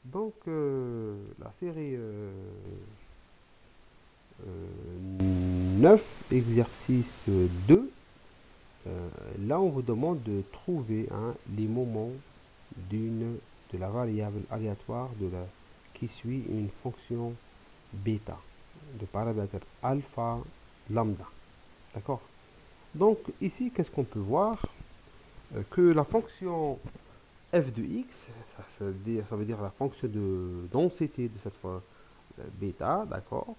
Donc, la série 9, exercice 2, là on vous demande de trouver hein, les moments de la variable aléatoire qui suit une fonction bêta de paramètre alpha lambda. D'accord. Donc ici, qu'est-ce qu'on peut voir? Que la fonction f de x, ça veut dire la fonction de densité de cette fois bêta, d'accord.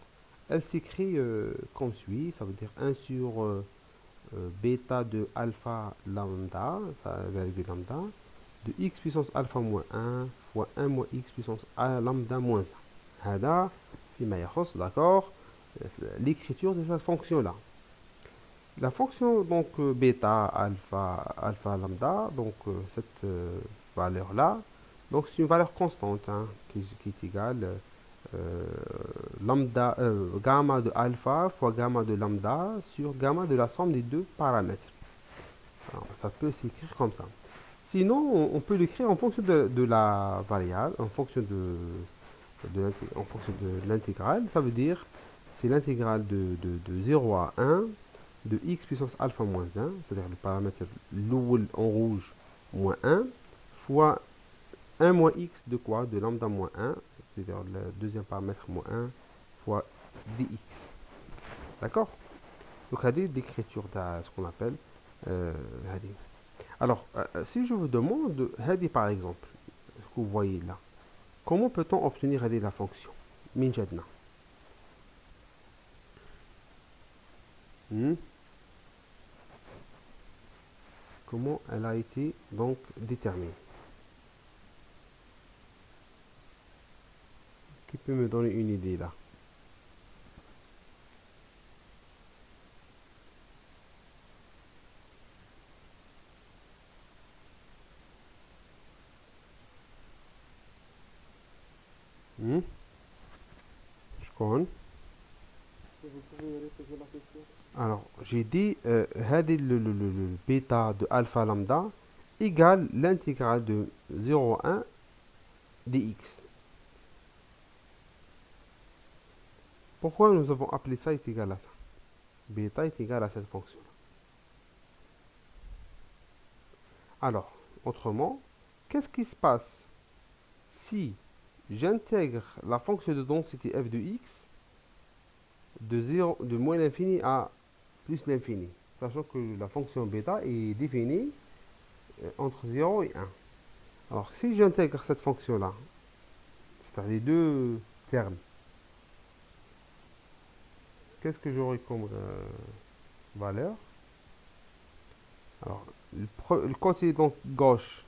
Elle s'écrit comme suit, ça veut dire 1 sur bêta de alpha lambda, ça virgule lambda, de x puissance alpha moins 1 fois 1 moins x puissance a lambda moins 1. هذا فيما يخص, d'accord, l'écriture de cette fonction-là. La fonction donc bêta alpha lambda, donc cette valeur-là, donc c'est une valeur constante hein, qui est égale lambda, gamma de alpha fois gamma de lambda sur gamma de la somme des deux paramètres. Alors, ça peut s'écrire comme ça. Sinon, on peut l'écrire en fonction de la variable, en fonction de l'intégrale. Ça veut dire, c'est l'intégrale de 0 à 1 de x puissance alpha moins 1, c'est-à-dire le paramètre l'oul en rouge moins 1, fois 1 moins x de quoi? De lambda moins 1, c'est-à-dire le deuxième paramètre moins 1, fois dx. D'accord. Donc, c'est l'écriture de ce qu'on appelle alors, si je vous demande, par exemple, ce que vous voyez là, comment peut-on obtenir la fonction min jadna? Hmm? Comment elle a été donc déterminée? Qui peut me donner une idée là? Hmm? شكون؟ Vous pouvez répéter la question? Alors, j'ai dit, le bêta de alpha lambda égale l'intégrale de 0 à 1 dx. Pourquoi nous avons appelé ça est égal à ça? Bêta est égal à cette fonction. Alors, autrement, qu'est-ce qui se passe si j'intègre la fonction de densité f de x de moins l'infini à plus l'infini, sachant que la fonction bêta est définie entre 0 et 1. Alors, si j'intègre cette fonction-là, c'est-à-dire les deux termes, qu'est-ce que j'aurai comme valeur? Alors, le côté donc gauche,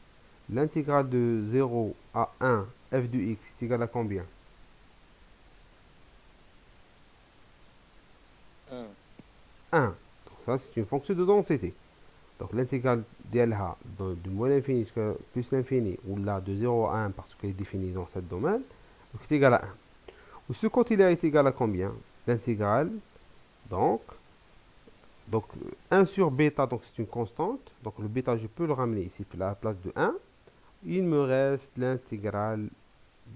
l'intégrale de 0 à 1 f de x est égal à combien? 1. 1. Donc ça, c'est une fonction de densité. Donc l'intégrale d'LH de moins l'infini jusqu'à plus l'infini, ou là de 0 à 1 parce qu'elle est définie dans ce domaine, donc est égal à 1. Ou ce côté-là est égal à combien? L'intégrale, donc, donc 1 sur bêta, donc c'est une constante. Donc le bêta, je peux le ramener ici à la place de 1. Il me reste l'intégrale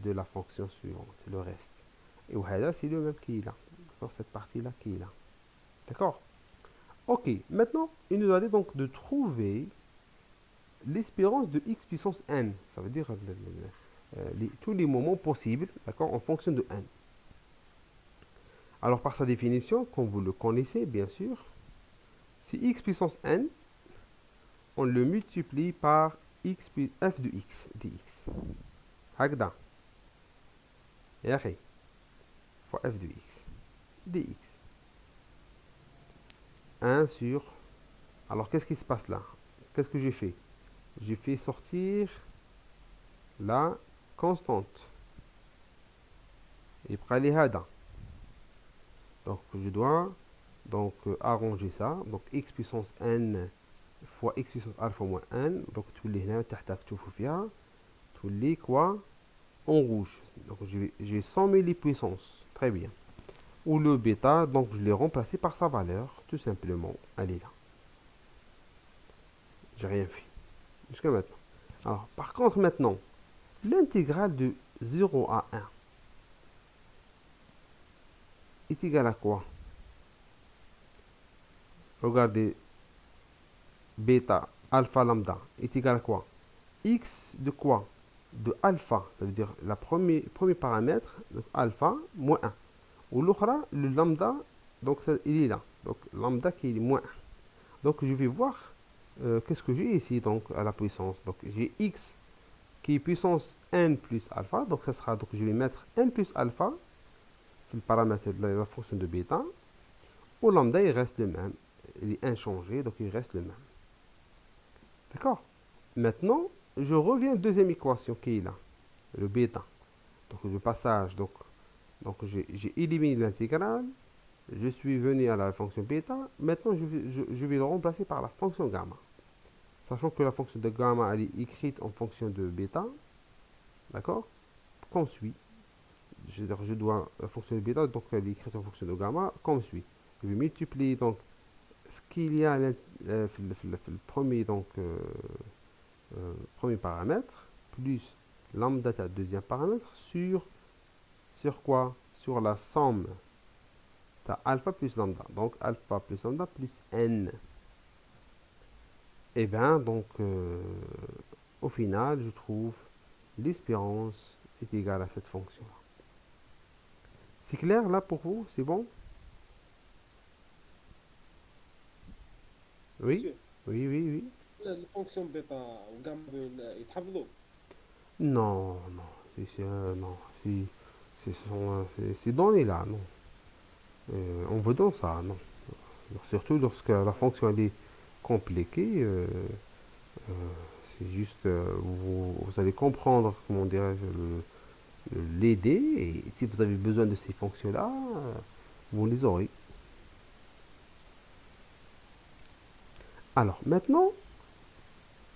de la fonction suivante, c'est le reste. Et voilà, c'est le même qui est là. Dans cette partie-là qui est là. D'accord? Ok, maintenant, il nous a dit donc de trouver l'espérance de x puissance n. Ça veut dire tous les moments possibles, d'accord, en fonction de n. Alors, par sa définition, comme vous le connaissez, bien sûr, si x puissance n, on le multiplie par f de x, dx. هكذا يا أخي fois f de x dx. 1 sur... Alors, qu'est-ce qui se passe là? Qu'est-ce que j'ai fait? J'ai fait sortir la constante. Et près هذا. Donc, je dois donc arranger ça. Donc, x puissance n fois x puissance alpha moins n. Donc, تولي هنا تحتك تشوفوا فيها تولي quoi? En rouge. Donc, j'ai 100 000 puissance. Très bien. Ou le bêta, donc je l'ai remplacé par sa valeur, tout simplement. Elle est là. J'ai rien fait. Jusqu'à maintenant. Alors, par contre, maintenant, l'intégrale de 0 à 1 est égal à quoi? Regardez, bêta, alpha, lambda est égal à quoi? X de quoi? De alpha, ça veut dire le premier paramètre, donc alpha, moins 1. Ou l'autre, le lambda, donc ça, il est là. Donc lambda qui est moins 1. Donc je vais voir qu'est-ce que j'ai ici donc à la puissance. Donc j'ai x qui est puissance n plus alpha. Donc ça sera, donc je vais mettre n plus alpha, le paramètre de la fonction de bêta. Au lambda, il reste le même. Il est inchangé, donc il reste le même. D'accord? Maintenant, je reviens à la deuxième équation qui est là, le bêta. Donc le passage, donc j'ai éliminé l'intégrale, je suis venu à la fonction bêta, maintenant je vais le remplacer par la fonction gamma. Sachant que la fonction de gamma elle est écrite en fonction de bêta, d'accord? Comme suit. Je dois la fonction de bêta, donc elle est écrite en fonction de gamma, comme suit. Je vais multiplier donc ce qu'il y a le premier, donc, premier paramètre, plus lambda, deuxième paramètre, sur quoi? Sur la somme de alpha plus lambda. Donc alpha plus lambda plus n. Et bien, donc, au final, je trouve l'espérance est égale à cette fonction-là. C'est clair là pour vous? C'est bon? Oui? Monsieur, Oui, oui, oui. الفونكسيون بيتا وغاما يتحفظوا. Non, non. Non. Ces données-là, non. On veut dans ça, non. Surtout lorsque la fonction elle est compliquée, c'est juste, vous allez comprendre, comment dirais-je, l'aider, et si vous avez besoin de ces fonctions-là, vous les aurez. Alors, maintenant,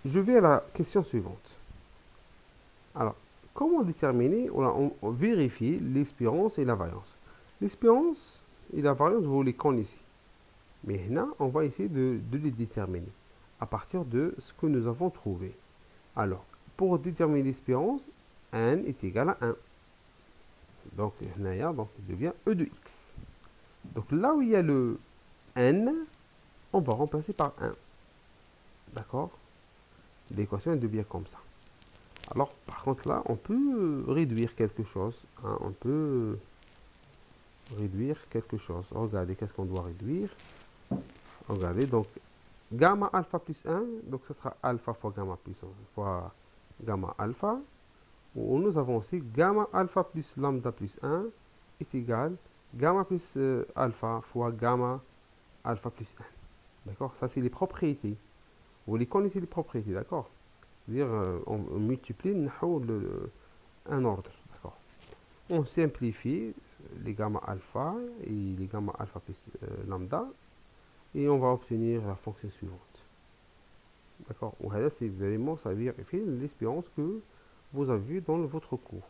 je vais à la question suivante. Alors, comment déterminer, on vérifie l'espérance et la variance. L'espérance et la variance, vous les connaissez. Mais là, on va essayer de les déterminer à partir de ce que nous avons trouvé. Alors, pour déterminer l'espérance, n est égal à 1. Donc, donc il devient e de x. Donc, là où il y a le n, on va remplacer par 1. D'accord? L'équation devient comme ça. Alors, par contre, là, on peut réduire quelque chose. Hein, on peut réduire quelque chose. Regardez, qu'est-ce qu'on doit réduire? Regardez, donc, gamma alpha plus 1, donc ce sera alpha fois gamma plus 1 fois gamma alpha. Ou nous avons aussi gamma alpha plus lambda plus 1 est égal gamma plus alpha fois gamma alpha plus 1. D'accord? Ça, c'est les propriétés. Vous les connaissez, les propriétés, d'accord? C'est-à-dire, on multiplie un ordre, d'accord? On simplifie les gamma alpha et les gamma alpha plus lambda, et on va obtenir la fonction suivante. D'accord? C'est vraiment, ça vérifie l'espérance que vous avez vue dans votre cours.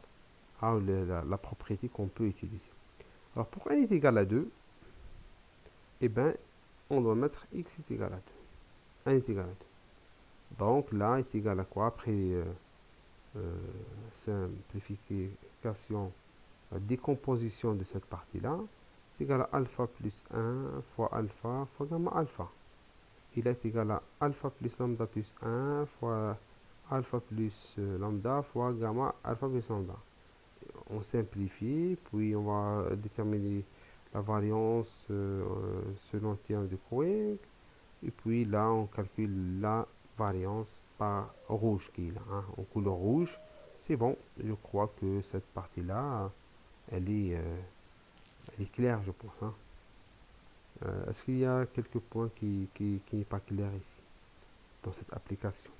La propriété qu'on peut utiliser. Alors, pour n est égal à 2, eh bien, on doit mettre x est égal à 2. n est égal à 2. Donc, là est égal à quoi? Après simplification, décomposition de cette partie-là, c'est égal à alpha plus 1 fois alpha fois gamma alpha. Il est égal à alpha plus lambda plus 1 fois alpha plus lambda fois gamma alpha plus lambda. On simplifie, puis on va déterminer la variance selon le théorème de Cohen, et puis là on calcule la variance par rouge qui est là, hein, en couleur rouge. C'est bon, je crois que cette partie-là, elle est claire, je pense. Hein. Est-ce qu'il y a quelques points qui n'est pas clair ici, dans cette application?